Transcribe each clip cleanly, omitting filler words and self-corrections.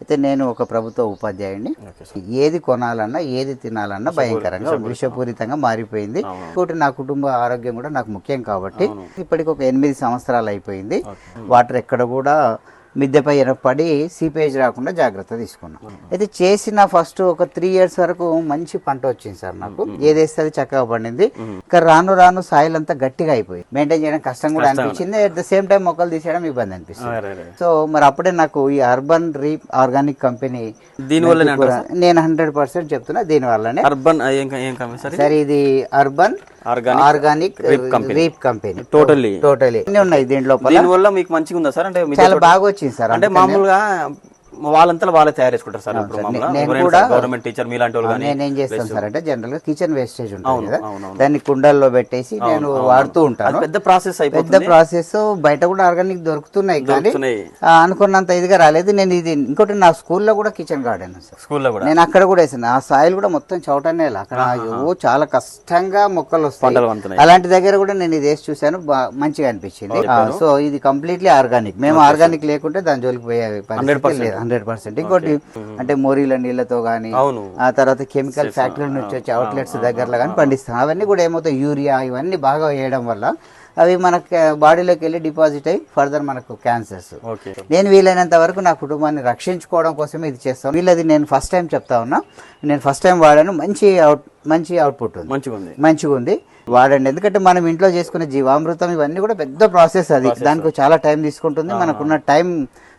అయితే నేను ఒక ప్రభుత్వ ఉపాధ్యాయుడిని. ఏది కొనాలన్నా ఏది తినాలన్నా భయంకరంగా విషపూరితంగా మారిపోయింది. ఇంకోటి నా కుటుంబ ఆరోగ్యం కూడా నాకు ముఖ్యం కాబట్టి ఇప్పటికి ఒక 8 సంవత్సరాలు అయిపోయింది. వాటర్ ఎక్కడ కూడా మిద్దెపై పడి సీపేజ్ రాకుండా జాగ్రత్త తీసుకున్నాం. అయితే చేసిన ఫస్ట్ ఒక 3 years వరకు మంచి పంట వచ్చింది సార్. నాకు ఏదేస్తే అది చక్కగా పండింది. ఇంకా రాను రాను సాయిల్ అంతా గట్టిగా అయిపోయింది. మెయింటైన్ చేయడం కష్టం కూడా అనిపించింది. అట్ ద సేమ్ టైం మొక్కలు తీసేయడం ఇబ్బంది అనిపిస్తుంది. సో మరి అప్పుడే నాకు ఈ అర్బన్ రీప్ ఆర్గానిక్ కంపెనీ దీనివల్ల నేను 100% చెప్తున్నా దీని వల్లనే. అర్బన్ సరే, ఇది urban organic reap company totally అన్ని ఉన్నాయి దీంట్లో. దీనివల్ల మీకు మంచిగా ఉందా సార్? అంటే చాలా బాగా వచ్చింది సార్. అంటే మామూలుగా వాళ్ళంతా వాళ్ళే తయారు చేసుకుంటారు సార్. గవర్నమెంట్ టీచర్ మీలాంటి వాళ్ళు నేనేం చేస్తాను సార్ అంటే జనరల్ గా కిచెన్ వేస్టేజ్ ఉంటుంది కదా, దాన్ని కుండల్లో పెట్టేసి నేను వాడుతూ ఉంటాను. పెద్ద ప్రాసెస్ బయట కూడా ఆర్గానిక్ దొరుకుతున్నాయి కానీ అనుకున్నంత ఇదిగా రాలేదు. నేను ఇది ఇంకోటి నా స్కూల్లో కూడా కిచెన్ గార్డెన్ సార్. స్కూల్లో కూడా నేను అక్కడ కూడా వేసాను. ఆ సాయిల్ కూడా మొత్తం చౌటనే అక్కడ చాలా కష్టంగా మొక్కలు వస్తాయి. అలాంటి దగ్గర కూడా నేను ఇది వేసి చూసాను, మంచిగా అనిపించింది. సో ఇది కంప్లీట్లీ ఆర్గానిక్. మేము ఆర్గానిక్ లేకుంటే దాని జోలికి పోయే పరిస్థితి లేదు. 100%. ఇంకోటి అంటే మోరీల నీళ్లతో గానీ, ఆ తర్వాత కెమికల్ ఫ్యాక్టరీ నుంచి వచ్చే అవుట్లెట్స్ దగ్గరలో కానీ పండిస్తాం. అవన్నీ కూడా ఏమవుతాయి, యూరియా ఇవన్నీ బాగా వేయడం వల్ల అవి మనకు బాడీలోకి వెళ్ళి డిపాజిట్ అయ్యి ఫర్దర్ మనకు క్యాన్సర్స్. నేను వీలైనంత వరకు నా కుటుంబాన్ని రక్షించుకోవడం కోసమే ఇది చేస్తాను. వీళ్ళది నేను ఫస్ట్ టైం చెప్తా ఉన్నా, నేను ఫస్ట్ టైం వాడాను. మంచి అవుట్పుట్ ఉంది, మంచిగా ఉంది, వాడండి. ఎందుకంటే మనం ఇంట్లో చేసుకునే జీవామృతం ఇవన్నీ కూడా పెద్ద ప్రాసెస్. అది దానికి చాలా టైం తీసుకుంటుంది. మనకున్న టైం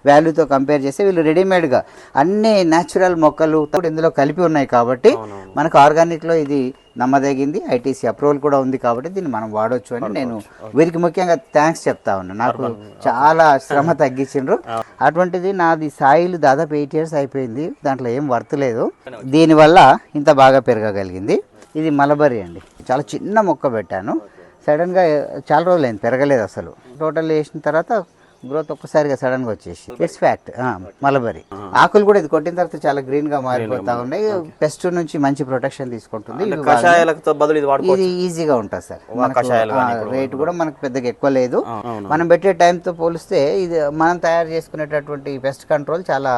వాల్యూతో కంపేర్ చేస్తే వీళ్ళు రెడీమేడ్గా అన్ని న్యాచురల్ మొక్కలు ఇందులో కలిపి ఉన్నాయి కాబట్టి మనకు ఆర్గానిక్లో ఇది నమ్మదగింది. ఐటీసీ అప్రూవల్ కూడా ఉంది కాబట్టి దీన్ని మనం వాడవచ్చు అని నేను వీరికి ముఖ్యంగా థ్యాంక్స్ చెప్తా ఉన్నా. నాకు చాలా శ్రమ తగ్గించిండ్రు. అటువంటిది నాది సాయిల్ దాదాపు 8 years అయిపోయింది, దాంట్లో ఏం వర్తలేదు. దీనివల్ల ఇంత బాగా పెరగగలిగింది. ఇది మలబరీ అండి, చాలా చిన్న మొక్క పెట్టాను. సడన్గా చాలా రోజులు అయింది, పెరగలేదు అసలు. టోటల్ వేసిన తర్వాత గ్రోత్ ఒక్కసారిగా సడన్ గా వచ్చేసి ఇట్స్ ఫ్యాక్ట్. మలబరీ ఆకులు కూడా ఇది కొట్టిన తర్వాత చాలా గ్రీన్ గా మారిపోతా ఉన్నాయి. పెస్ట్ నుంచి మంచి ప్రొటెక్షన్ తీసుకుంటుంది. ఇది ఈజీగా ఉంటుంది సార్. రేట్ కూడా మనకు పెద్దగా ఎక్కువ లేదు. మనం పెట్టే టైంతో పోలిస్తే ఇది మనం తయారు చేసుకునేటటువంటి పెస్ట్ కంట్రోల్ చాలా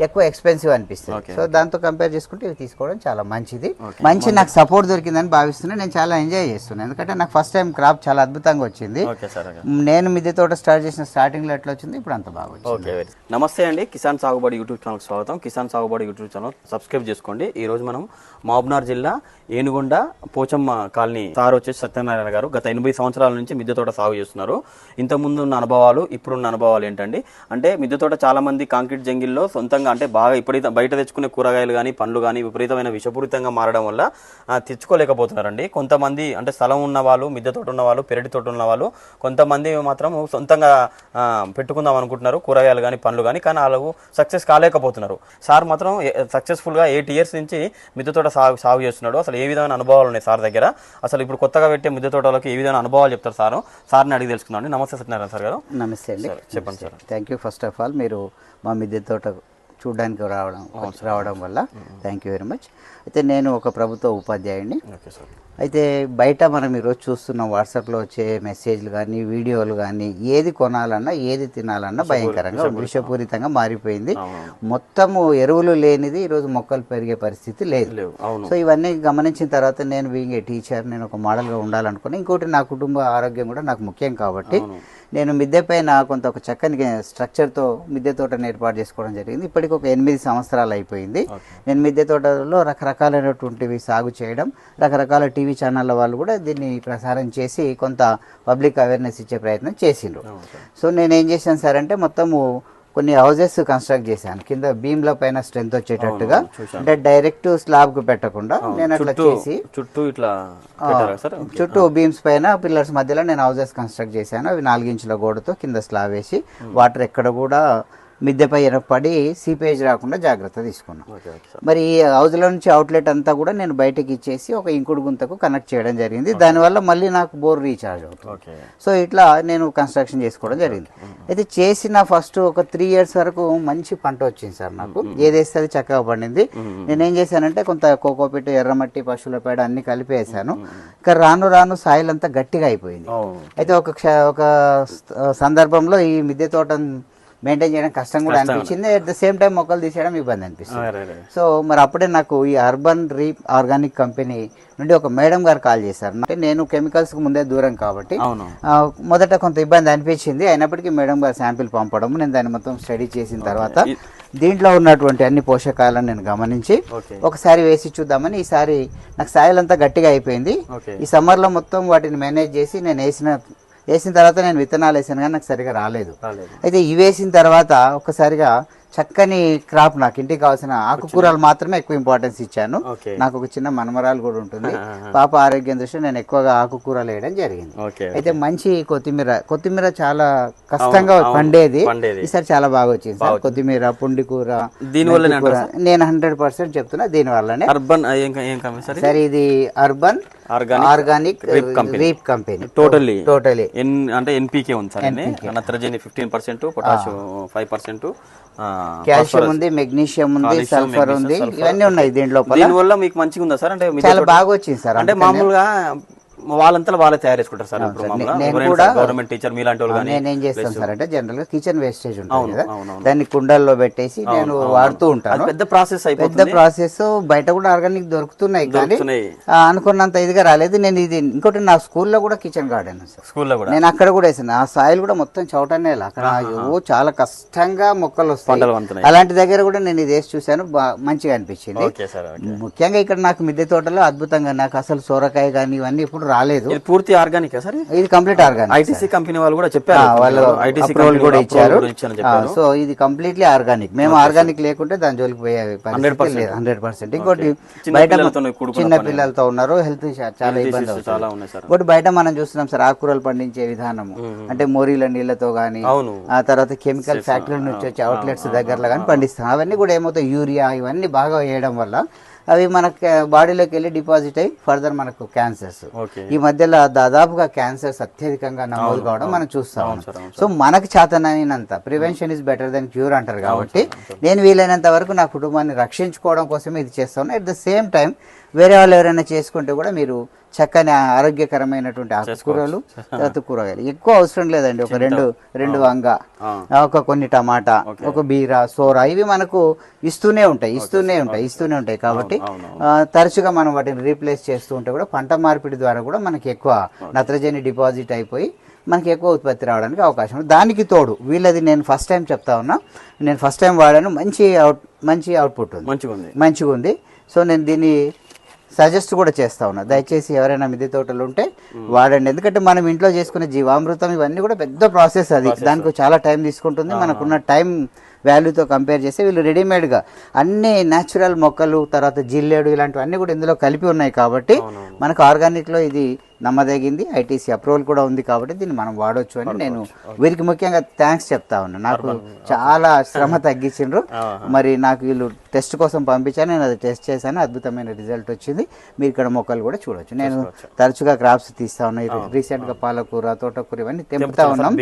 ఎక్కువ ఎక్స్పెన్సివ్ అనిపిస్తుంది. సో దాంతో కంపేర్ చేసుకుంటే ఇవి తీసుకోవడం చాలా మంచిది. మంచి నాకు సపోర్ట్ దొరికిందని భావిస్తున్నా. నేను చాలా ఎంజాయ్ చేస్తున్నాను, ఎందుకంటే నాకు ఫస్ట్ టైం క్రాప్ చాలా అద్భుతంగా వచ్చింది. నేను మిద్దె తోట స్టార్ట్ చేసిన స్టార్టింగ్ లో ఎట్లా వచ్చింది, ఇప్పుడు అంత బాగా వచ్చింది. నమస్తే అండి, కిసాన్ సాగుబడి యూట్యూబ్ ఛానల్ స్వాగతం. కిసాన్ సాగుబడి యూట్యూబ్ ఛానల్ సబ్స్క్రైబ్ చేసుకోండి. ఈ రోజు మనం మహబూబ్నగర్ జిల్లా ఏనుగొండ పోచమ్మ కాలనీ సార్ వచ్చేసి సత్యనారాయణ గారు గత 80 సంవత్సరాల నుంచి మిద్దె తోట సాగు చేస్తున్నారు. ఇంతకుముందు ఉన్న అనుభవాలు, ఇప్పుడున్న అనుభవాలు ఏంటండి అంటే, మిద్దె తోట చాలా మంది కాంక్రీట్ జంగిల్లో సొంతంగా అంటే బాగా ఇప్పుడైతే బయట తెచ్చుకునే కూరగాయలు కానీ పండ్లు కానీ విపరీతమైన విషపూరితంగా మారడం వల్ల తెచ్చుకోలేకపోతున్నారండి. కొంతమంది అంటే స్థలం ఉన్న వాళ్ళు, మిద్దె తోట ఉన్న వాళ్ళు, పెరటి తోట ఉన్న వాళ్ళు, కొంతమంది మాత్రం సొంతంగా పెట్టుకుందాం అనుకుంటున్నారు కూరగాయలు కానీ పండ్లు కానీ వాళ్ళు సక్సెస్ కాలేకపోతున్నారు. సార్ మాత్రం సక్సెస్ఫుల్గా 8 years నుంచి మిద్దె తోట సాగు చేస్తున్నాడు. అసలు ఏ విధమైన అనుభవాలు ఉన్నాయి సార్ దగ్గర, అసలు ఇప్పుడు కొత్తగా పెట్టే మిద్దె తోటలకు ఏ విధమైన అనుభవాలు చెప్తారు సార్ని అడిగి తెలుసుకుందాం. నమస్తే సత్యనారాయణ సార్ గారు. నమస్తే అండి, చెప్పండి sir. Thank you. First of all మీరు మా మిద్దె తోట చూడడానికి రావడం వల్ల థ్యాంక్ యూ వెరీ మచ్. అయితే నేను ఒక ప్రభుత్వ ఉపాధ్యాయుడిని. అయితే బయట మనం ఈరోజు చూస్తున్నాం వాట్సాప్లో వచ్చే మెసేజ్లు కానీ వీడియోలు కానీ, ఏది కొనాలన్నా ఏది తినాలన్నా భయంకరంగా విషపూరితంగా మారిపోయింది. మొత్తము ఎరువులు లేనిది ఈరోజు మొక్కలు పెరిగే పరిస్థితి లేదు. సో ఇవన్నీ గమనించిన తర్వాత నేను బీయింగ్ ఏ టీచర్, నేను ఒక మోడల్గా ఉండాలనుకున్నాను. ఇంకోటి నా కుటుంబ ఆరోగ్యం కూడా నాకు ముఖ్యం కాబట్టి నేను మిద్దె పైన కొంత ఒక చక్కని స్ట్రక్చర్తో మిద్దె తోటను ఏర్పాటు చేసుకోవడం జరిగింది. ఇప్పటికి ఒక 8 సంవత్సరాలు అయిపోయింది. నేను మిద్దె తోటలో రకరకాలైనటువంటివి సాగు చేయడం, రకరకాల టీవీ ఛానళ్ళ వాళ్ళు కూడా దీన్ని ప్రసారం చేసి కొంత పబ్లిక్ అవేర్నెస్ ఇచ్చే ప్రయత్నం చేసిండ్రు. సో నేను ఏం చేశాను సార్ అంటే, మొత్తము కొన్ని హౌజెస్ కన్స్ట్రక్ట్ చేశాను కింద బీమ్ల పైన స్ట్రెంత్ వచ్చేటట్టుగా. అంటే డైరెక్ట్ స్లాబ్ కు పెట్టకుండా నేను అట్లా చేసి చుట్టూ బీమ్స్ పైన పిల్లర్స్ మధ్యలో నేను హౌజెస్ కన్స్ట్రక్ట్ చేశాను. అవి 4 ఇంచుల గోడతో కింద స్లాబ్ వేసి వాటర్ ఎక్కడ కూడా మిద్దెపై పడి సీపేజ్ రాకుండా జాగ్రత్త తీసుకున్నాం. మరి ఈ హౌజ్లో నుంచి అవుట్లెట్ అంతా కూడా నేను బయటకి ఇచ్చేసి ఒక ఇంకుడు గుంతకు కనెక్ట్ చేయడం జరిగింది. దానివల్ల మళ్ళీ నాకు బోర్ రీఛార్జ్ అవుతుంది. సో ఇట్లా నేను కన్స్ట్రక్షన్ చేసుకోవడం జరిగింది. అయితే చేసిన ఫస్ట్ ఒక 3 years వరకు మంచి పంట వచ్చింది సార్. నాకు ఏదేస్తే అది చక్కగా పండింది. నేనేం చేశానంటే కొంత కోకోపిట్, ఎర్రమట్టి, పశువుల పేడ అన్ని కలిపి వేసాను. ఇంకా రాను రాను సాయిల్ అంతా గట్టిగా అయిపోయింది. అయితే ఒక సందర్భంలో ఈ మిద్దె తోట మెయింటైన్ చేయడం కష్టం కూడా అనిపించింది. అట్ ద సేమ్ టైం మొక్కలు తీసేయడం ఇబ్బంది అనిపిస్తుంది. సో మరి అప్పుడే నాకు ఈ అర్బన్ రీప్ ఆర్గానిక్ కంపెనీ నుండి ఒక మేడం గారు కాల్ చేశారు. అంటే నేను కెమికల్స్ కు ముందే దూరం కాబట్టి మొదట కొంత ఇబ్బంది అనిపించింది. అయినప్పటికీ మేడం గారు శాంపిల్ పంపడం, నేను దాన్ని మొత్తం స్టడీ చేసిన తర్వాత దీంట్లో ఉన్నటువంటి అన్ని పోషకాలను నేను గమనించి ఒకసారి వేసి చూద్దామని, ఈసారి నాకు సాయిల్ అంతా గట్టిగా అయిపోయింది. ఈ సమ్మర్ లో మొత్తం వాటిని మేనేజ్ చేసి నేను వేసిన తర్వాత నేను విత్తనాలు వేసాను కానీ నాకు సరిగా రాలేదు. అయితే ఇవి వేసిన తర్వాత ఒక్కసారిగా చక్కని క్రాప్, నాకు ఇంటికి కావాల్సిన ఆకుకూరలు మాత్రమే ఎక్కువ ఇంపార్టెన్స్ ఇచ్చాను. నాకు ఒక చిన్న మనమరాలు కూడా ఉంటుంది. పాప ఆరోగ్యం దృష్ట్యా నేను ఎక్కువగా ఆకుకూరలు వేయడం జరిగింది. అయితే మంచి కొత్తిమీర చాలా కష్టంగా పండేది, ఈసారి చాలా బాగా వచ్చింది సార్. కొత్తిమీర, పుండికూర, నేను 100% చెప్తున్నా దీని వల్లనే. సరే, ఇది urban organic reap company. Totally అంటే ఎన్పీకే ఉంది సార్. నత్రజని 15%, పొటాషియం 5%, కాల్షియం ఉంది, మెగ్నీషియం ఉంది, సల్ఫర్ ఉంది, ఇవన్నీ ఉన్నాయి దీంట్లో. దీనివల్ల మీకు మంచిగా ఉందా సార్? అంటే చాలా బాగా వచ్చింది సార్. అంటే మామూలుగా వాళ్ళంతా వాళ్ళే తయారు చేసుకుంటారు సార్. గవర్నమెంట్ టీచర్ మీలాంటి వాళ్ళు నేనేం చేస్తాను సార్ అంటే జనరల్ గా కిచెన్ వేస్టేజ్ ఉంటుంది కదా, దాన్ని కుండల్లో పెట్టేసి నేను వాడుతూ ఉంటాను. పెద్ద ప్రాసెస్. బయట కూడా ఆర్గానిక్ దొరుకుతున్నాయి కానీ అనుకున్నంత ఇదిగా రాలేదు. నేను ఇది ఇంకోటి నా స్కూల్లో కూడా కిచెన్ గార్డెన్ స్కూల్లో కూడా నేను అక్కడ కూడా వేసాను. ఆ సాయిల్ కూడా మొత్తం చౌటనే అక్కడ చాలా కష్టంగా మొక్కలు వస్తాయి. అలాంటి దగ్గర కూడా నేను ఇది వేసి చూసాను, మంచిగా అనిపించింది. ముఖ్యంగా ఇక్కడ నాకు మిద్దె తోటలో అద్భుతంగా, నాకు అసలు సొరకాయ కానీ ఇవన్నీ ఇప్పుడు రాలేదు. పూర్తి ఆర్గానిక్ సార్, ఇది కంప్లీట్ ఆర్గానిక్. ఐటీసీ కంపెనీ వాళ్ళు కూడా చెప్పారు, వాళ్ళు అప్రూవల్ కూడా ఇచ్చారు. సో ఇది కంప్లీట్లీ ఆర్గానిక్. మేము ఆర్గానిక్ లేకుంటే దాని జోలికి పోయే 100%. ఇంకోటి బయట చిన్న పిల్లలతో ఉన్నారు, హెల్త్ చాలా ఇబ్బంది అవుతుంది. ఇంకోటి బయట మనం చూస్తున్నాం సార్, ఆకుకూరలు పండించే విధానము అంటే మోరీల నీళ్లతో గానీ, ఆ తర్వాత కెమికల్ ఫ్యాక్టరీ నుంచి వచ్చే అవుట్లెట్స్ దగ్గరలో కానీ పండిస్తాం. అవన్నీ కూడా ఏమవుతాయి, యూరియా ఇవన్నీ బాగా వేయడం వల్ల అవి మనకు బాడీలోకి వెళ్ళి డిపాజిట్ అయ్యి ఫర్దర్ మనకు క్యాన్సర్స్, ఈ మధ్యలో దాదాపుగా క్యాన్సర్స్ అత్యధికంగా నమోదు కావడం మనం చూస్తాం. సో మనకు చేతనైనంత prevention is better than cure అంటారు కాబట్టి నేను వీలైనంత వరకు నా కుటుంబాన్ని రక్షించుకోవడం కోసమే ఇది చేస్తాను. అట్ ద సేమ్ టైం వేరే వాళ్ళు ఎవరైనా చేసుకుంటే కూడా మీరు చక్కని ఆరోగ్యకరమైనటువంటి ఆకుకూరలు, తర్వాత కూరగాయలు ఎక్కువ అవసరం లేదండి. ఒక రెండు వంగ, ఒక కొన్ని టమాటా, ఒక బీర, సోర, ఇవి మనకు ఇస్తూనే ఉంటాయి కాబట్టి తరచుగా మనం వాటిని రీప్లేస్ చేస్తూ ఉంటే కూడా పంట మార్పిడి ద్వారా కూడా మనకి ఎక్కువ నత్రజని డిపాజిట్ అయిపోయి మనకి ఎక్కువ ఉత్పత్తి రావడానికి అవకాశం ఉంది. దానికి తోడు వీళ్ళది నేను ఫస్ట్ టైం చెప్తా ఉన్నా, నేను ఫస్ట్ టైం వాడాను, మంచి అవుట్పుట్ ఉంది, మంచిగా ఉంది. సో నేను దీన్ని సజెస్ట్ కూడా చేస్తా ఉన్నా, దయచేసి ఎవరైనా మిద్దె తోటలు ఉంటే వాడండి. ఎందుకంటే మనం ఇంట్లో చేసుకునే జీవామృతం ఇవన్నీ కూడా పెద్ద ప్రాసెస్, అది దానికి చాలా టైం తీసుకుంటుంది. మనకున్న టైం వాల్యూతో కంపేర్ చేస్తే వీళ్ళు రెడీమేడ్గా అన్ని న్యాచురల్ మొక్కలు, తర్వాత జిల్లేడు ఇలాంటివన్నీ కూడా ఇందులో కలిపి ఉన్నాయి కాబట్టి మనకు ఆర్గానిక్లో ఇది నమ్మదగింది. ఐటీసీ అప్రూవల్ కూడా ఉంది కాబట్టి దీన్ని మనం వాడవచ్చు అని నేను వీరికి ముఖ్యంగా థ్యాంక్స్ చెప్తా ఉన్నా. నాకు చాలా శ్రమ తగ్గించిండ్రు. మరి నాకు వీళ్ళు టెస్ట్ కోసం పంపించాను, నేను అది టెస్ట్ చేశాను, అద్భుతమైన రిజల్ట్ వచ్చింది. మీరు ఇక్కడ మొక్కలు కూడా చూడొచ్చు. నేను తరచుగా క్రాప్స్ తీస్తా ఉన్నా. రీసెంట్ గా పాలకూర, తోటకూర ఇవన్నీ తెంపుతా ఉన్నాం.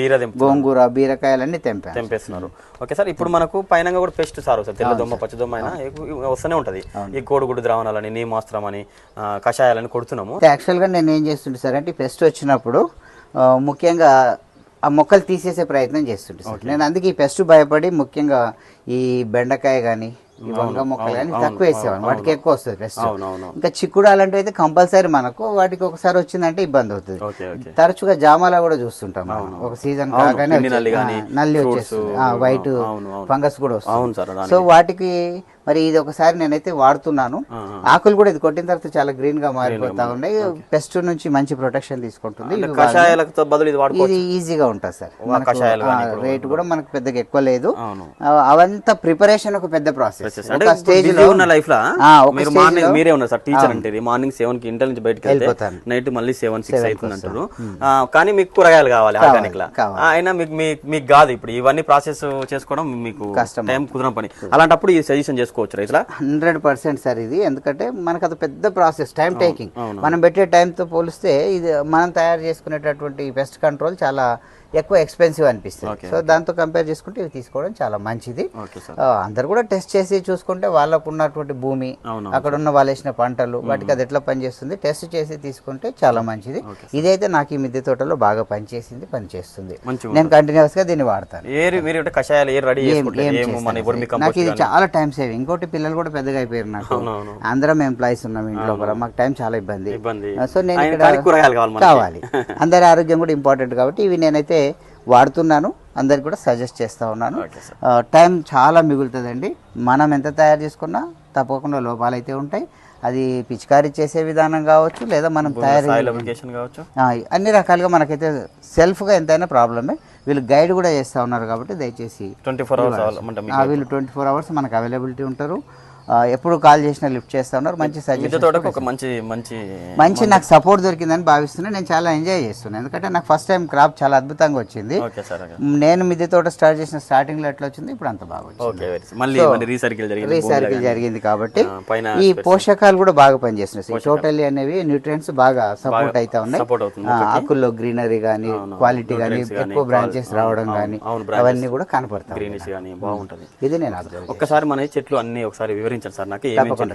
గోంగూర, బీరకాయలన్నీ తెంపేస్తున్నారు. ఓకే సార్, ఇప్పుడు మనకు పైన కూడా పెస్ట్ సార్ తెల్లదొమ్మ, పచ్చదొమ్మ అయినా వస్తూనే ఉంటది. ఈ కోడిగుడ్డు ద్రావణాలని, నీమాస్త్రం అని, కషాయాలని కొడుతున్నాము. యాక్చువల్ గా నేను ఏం చేస్తుంటే సార్ అంటే పెస్ట్ వచ్చినప్పుడు ముఖ్యంగా ఆ మొక్కలు తీసేసే ప్రయత్నం చేస్తుంటే సార్ నేను అందుకే ఈ పెస్ట్ భయపడి ముఖ్యంగా ఈ బెండకాయ కానీ, ఈ వంగ మొక్కలు కానీ తక్కువ వేసేవాడిని, వాటికి ఎక్కువ వస్తుంది పెస్ట్. ఇంకా చిక్కుడు అలాంటివి అయితే కంపల్సరీ మనకు వాటికి ఒకసారి వచ్చిందంటే ఇబ్బంది అవుతుంది. తరచుగా జామాలా కూడా చూస్తుంటాం, ఒక సీజన్ కాగానే నల్లి వచ్చేస్తుంది, వైట్ ఫంగస్ కూడా వస్తుంది. సో వాటికి మరి ఇది ఒకసారి నేనైతే వాడుతున్నాను. ఆకులు కూడా ఇది కొట్టిన తర్వాత చాలా గ్రీన్ గా మారిపోతా ఉన్నాయి. పెస్ట్ నుంచి మంచి ప్రొటెక్షన్ తీసుకుంటుంది. ఇది ఈజీగా ఉంటుంది సార్. రేట్ కూడా మనకు పెద్దగా ఎక్కువ లేదు. అవంతా ప్రిపరేషన్ ఒక పెద్ద ప్రాసెస్. స్టేజ్ లో ఉన్న లైఫ్ లో మీరే ఉన్నారు సార్, టీచర్ అంటే మార్నింగ్ 7 కి ఇంటర్ నుంచి బయటకు వెళ్ళిపోతాను, నైట్ మళ్ళీ 7-6 అవుతుంది అంటారు. కానీ మీకు కూరగాయలు కావాలి ఆర్గానిక్ లా, అయినా మీకు కాదు ఇప్పుడు ఇవన్నీ ప్రాసెస్ చేసుకోవడం మీకు కష్టం, టైం కుదరని పని. అలాంటప్పుడు ఈ సజెషన్ చేసుకోవచ్చు రైతులా? 100% సార్ ఇది. ఎందుకంటే మనకు అది పెద్ద ప్రాసెస్, టైం టేకింగ్. మనం పెట్టే టైంతో పోలిస్తే ఇది మనం తయారు చేసుకునేటటువంటి పెస్ట్ కంట్రోల్ చాలా ఎక్కువ ఎక్స్పెన్సివ్ అనిపిస్తుంది. సో దాంతో కంపేర్ చేసుకుంటే ఇవి తీసుకోవడం చాలా మంచిది. Okay sir. అందరు కూడా టెస్ట్ చేసి చూసుకుంటే వాళ్ళకు ఉన్నటువంటి భూమి, అక్కడ ఉన్న వాళ్ళు వేసిన పంటలు, వాటికి అది ఎట్లా పనిచేస్తుంది టెస్ట్ చేసి తీసుకుంటే చాలా మంచిది. ఇదైతే నాకు ఈ మిద్దె తోటలో బాగా పనిచేస్తుంది. నేను కంటిన్యూస్ గా దీన్ని వాడతాను. నాకు ఇది చాలా టైం సేవింగ్. ఇంకోటి పిల్లలు కూడా పెద్దగా అయిపోయారు, నాకు అందరం ఎంప్లాయీస్ ఉన్నాం ఇంట్లో కూడా, మాకు టైం చాలా ఇబ్బంది. సో నేను ఇక్కడ కావాలి, అందరి ఆరోగ్యం కూడా ఇంపార్టెంట్ కాబట్టి ఇవి నేనైతే వాడుతున్నాను, అందరికి కూడా సజెస్ట్ చేస్తూ ఉన్నాను. టైం చాలా మిగులుతుందండి. మనం ఎంత తయారు చేసుకున్నా తప్పకుండా లోపాలు అయితే ఉంటాయి. అది పిచికారీ చేసే విధానం కావచ్చు, లేదా మనం తయారు అన్ని రకాలుగా మనకైతే సెల్ఫ్గా ఎంతైనా ప్రాబ్లమే. వీళ్ళు గైడ్ కూడా చేస్తూ ఉన్నారు కాబట్టి దయచేసి 24 వీళ్ళు 24 అవర్స్ మనకు అవైలబిలిటీ ఉంటారు. ఎప్పుడు కాల్ చేసినా లిఫ్ట్ చేస్తా ఉన్నారు. మంచి మంచి నాకు సపోర్ట్ దొరికిందని భావిస్తున్నాను. నేను చాలా ఎంజాయ్ చేస్తున్నాను, ఎందుకంటే నాకు ఫస్ట్ టైం క్రాప్ చాలా అద్భుతంగా వచ్చింది. నేను మిద్దె తోట స్టార్ట్ చేసిన స్టార్టింగ్ లో ఎట్లా వచ్చింది, ఇప్పుడు అంత బాగా వచ్చింది. రీసైకిల్ జరిగింది కాబట్టి ఈ పోషకాలు కూడా బాగా పనిచేస్తున్నాయి. టోటల్లీ అనేవి న్యూట్రియంట్స్ బాగా సపోర్ట్ అయితే ఉన్నాయి. ఆకుల్లో గ్రీనరీ గానీ, క్వాలిటీ గానీ, ఎక్కువ బ్రాంచెస్ రావడం గానీ, అవన్నీ కూడా కనపడతాయి. బాగుంటది. ఇది నేను ఒక్కసారి మన చెట్లు అన్ని ఒకసారి వివరించారు సార్ నాకు.